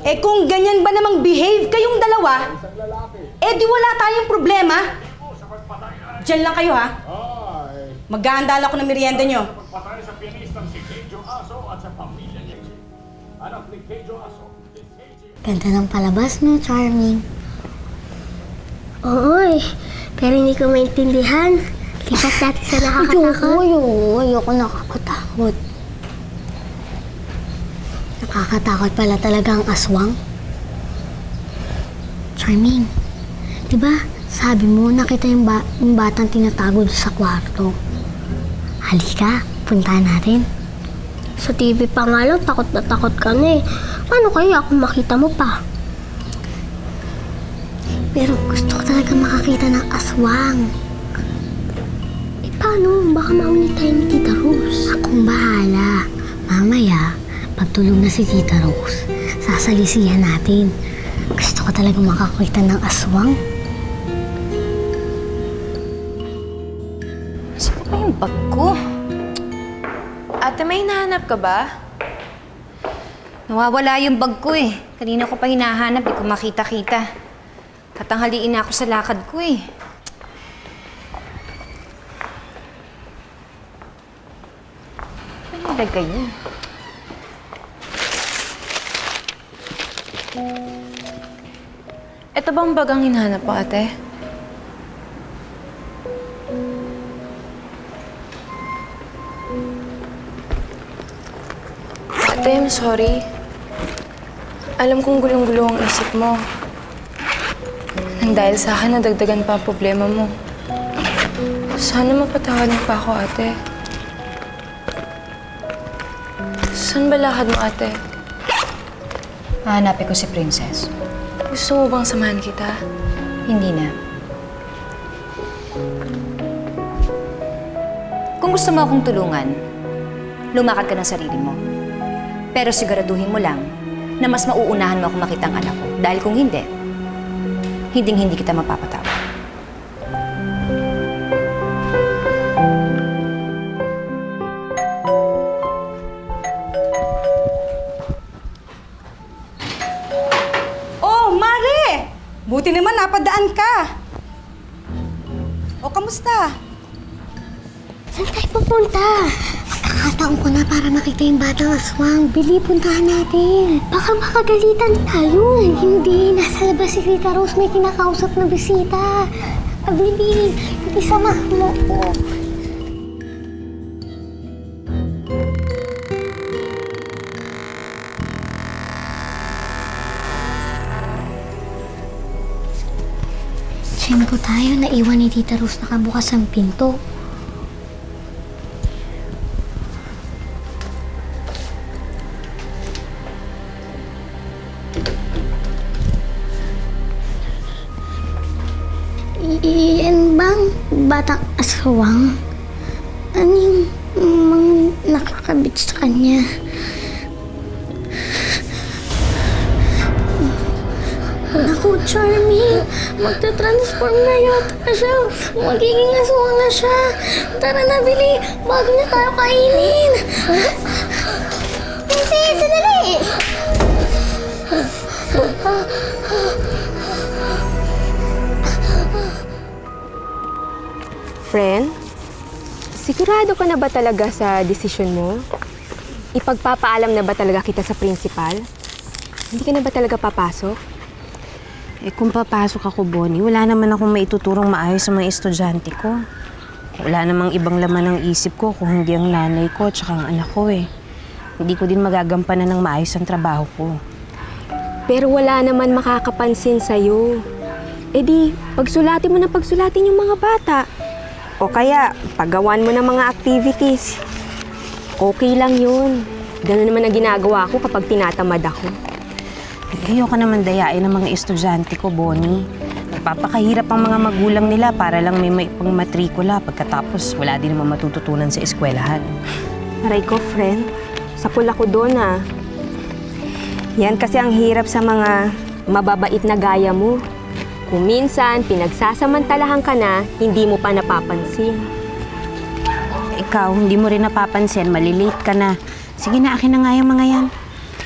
Eh kung ganyan ba namang behave kayong dalawa, eh di wala tayong problema. Diyan lang kayo ha. Maghahanda ako ng merienda nyo. Ganda ng palabas, no, Charming? Oo pero hindi ko maintindihan. Lipat natin sa nakakatakot. Ayoko nakakatakot. Nakakatakot pala talaga ang aswang. Charming, di ba sabi mo nakita yung batang tinatago sa kwarto? Halika, puntahan natin. Sa TV pa nga lang, takot na takot ka na eh. Paano kaya kung makita mo pa? Pero gusto ko talaga makakita ng aswang. Eh paano? Baka mauni tayo ni Tita Rose. Akong bahala. Mamaya, pagtulog na si Tita Rose, sasalisihan natin. Gusto ko talaga makakita ng aswang. Saan pa yung bag ko? Ate, may hinahanap ka ba? Nawawala yung bag ko eh. Kanina ko pa hinahanap, di ko makita-kita. Tatanghaliin na ako sa lakad ko eh. Ano nilagay yun? Ito bang bag ang hinahanap mo, ate? Ate, I'm sorry. Alam kong gulong-gulo ang isip mo. Nang dahil sa akin, nadagdagan pa ang problema mo. Sana mapatawad mo pa ako, ate. Saan ba lakad mo, ate? Hahanapin ko si Princess. Gusto mo bang samahan kita? Hindi na. Kung gusto mo akong tulungan, lumakad ka ng sarili mo. Pero siguraduhin mo lang na mas mauunahan mo ako makita ang anak ko. Dahil kung hindi, hindi kita mapapatawad. Oh, Mare! Buti naman napadaan ka. O, kamusta? Saan tayo pupunta? Nakakataon ko na para makita yung batang aswang. Bili, puntahan natin. Baka makagalitan tayo. Hindi, nasa labas si Tita Rose, may kinakausap na bisita. Bili, isama mo ko. Tiyempo tayo, naiwan ni Tita Rose nakabukas ang pinto. Iyan bang batang aswang? Ano yung mga nakakabit sa kanya? Naku, Charming! Magta-transform na yata siya. Magiging aswang na siya. Tara na, Bili! Bago niya tayo kainin! Princess, sandali! Friend, sigurado ka na ba talaga sa desisyon mo? Ipagpapaalam na ba talaga kita sa principal? Hindi ka na ba talaga papasok? Eh kung papasok ako, Bonnie, wala naman akong maituturong maayos sa mga estudyante ko. Wala namang ibang laman ng isip ko kung hindi ang nanay ko at ang anak ko eh. Hindi ko din magagampanan ng maayos ang trabaho ko. Pero wala naman makakapansin sa'yo. E di, pagsulatin mo na pagsulatin yung mga bata. O kaya, paggawan mo ng mga activities. Okay lang yun. Ganun naman ang ginagawa ko kapag tinatamad ako. Ayoko naman dayain ng mga estudyante ko, Bonnie. Nagpapakahirap ang mga magulang nila para lang may pang-matrikula pagkatapos wala din naman matututunan sa eskwelahan. Aray ko, friend. Sapul ako doon, ah. Yan kasi ang hirap sa mga mababait na gaya mo. Kung minsan, pinagsasamantalahan ka na, hindi mo pa napapansin. Ikaw, hindi mo rin napapansin, malilate ka na. Sige na, akin na nga yung mga yan.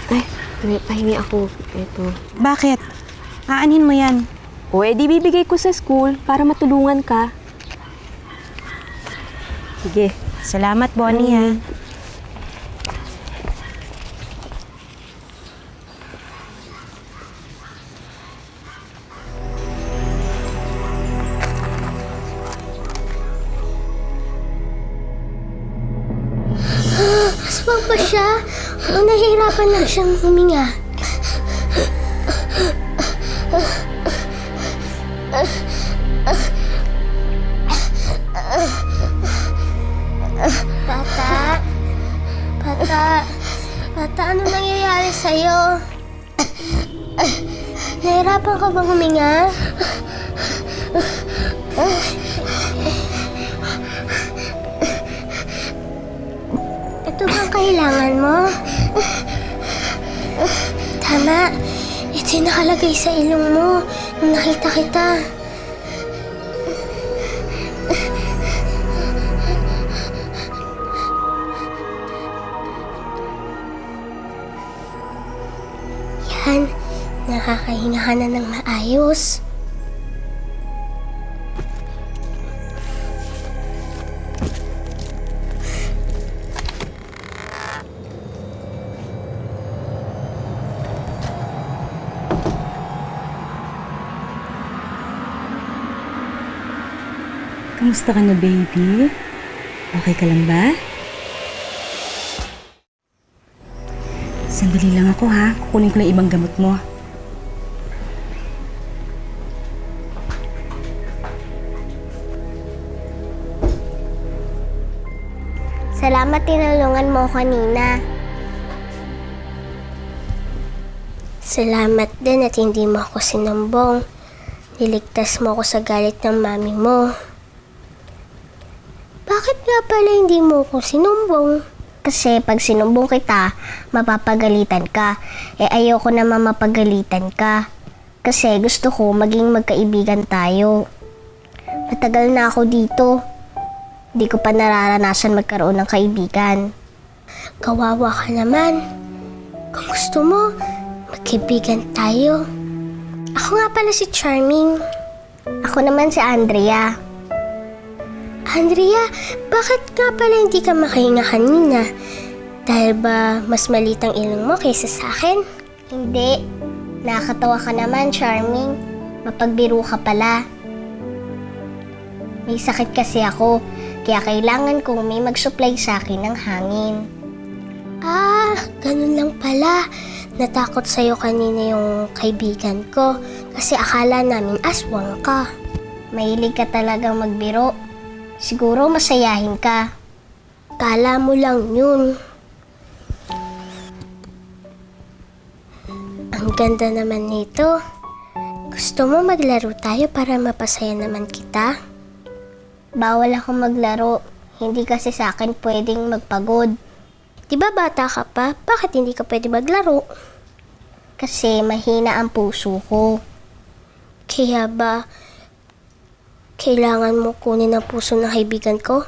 Ay, may pahingi ako. Ito. Bakit? Aanhin mo yan. O, edi bibigay ko sa school para matulungan ka. Sige. Salamat, Bonnie, ha. Aswang ba siya? O nahihirapan lang siyang huminga? Bata? Bata, ano nangyayari sa'yo? Nahihirapan ka bang huminga? Ito bang kailangan mo? Tama. Ito yung nakalagay sa ilong mo nung nakita kita. Yan. Nakakahinga ka na ng maayos. Kamusta ka na, baby? Okay ka lang ba? Sandali lang ako, ha? Kukunin ko lang ibang gamot mo. Salamat tinulungan mo kanina. Salamat din at hindi mo ako sinumbong. Niligtas mo ako sa galit ng mami mo. Bakit nga pala hindi mo ako sinumbong? Kasi pag sinumbong kita, mapapagalitan ka. Ayoko naman mapagalitan ka. Kasi gusto ko maging magkaibigan tayo. Matagal na ako dito. Hindi ko pa nararanasan magkaroon ng kaibigan. Kawawa ka naman. Kung gusto mo, magkaibigan tayo. Ako nga pala si Charming. Ako naman si Andrea. Andrea, bakit nga pala hindi ka makahinga kanina? Dahil ba mas maliit ang ilong mo kaysa sa akin? Hindi. Nakakatawa ka naman, Charming. Mapagbiro ka pala. May sakit kasi ako, kaya kailangan kong may mag-supply sa akin ng hangin. Ah, ganun lang pala. Natakot sa'yo kanina yung kaibigan ko kasi akala namin aswang ka. Mahilig ka talagang magbiro. Siguro masayahin ka. Kala mo lang yun. Ang ganda naman nito. Gusto mo maglaro tayo para mapasaya naman kita? Bawal ako maglaro. Hindi kasi sa akin pwedeng magpagod. Diba bata ka pa? Bakit hindi ka pwede maglaro? Kasi mahina ang puso ko. Kaya ba kailangan mo kunin ang puso ng kaibigan ko?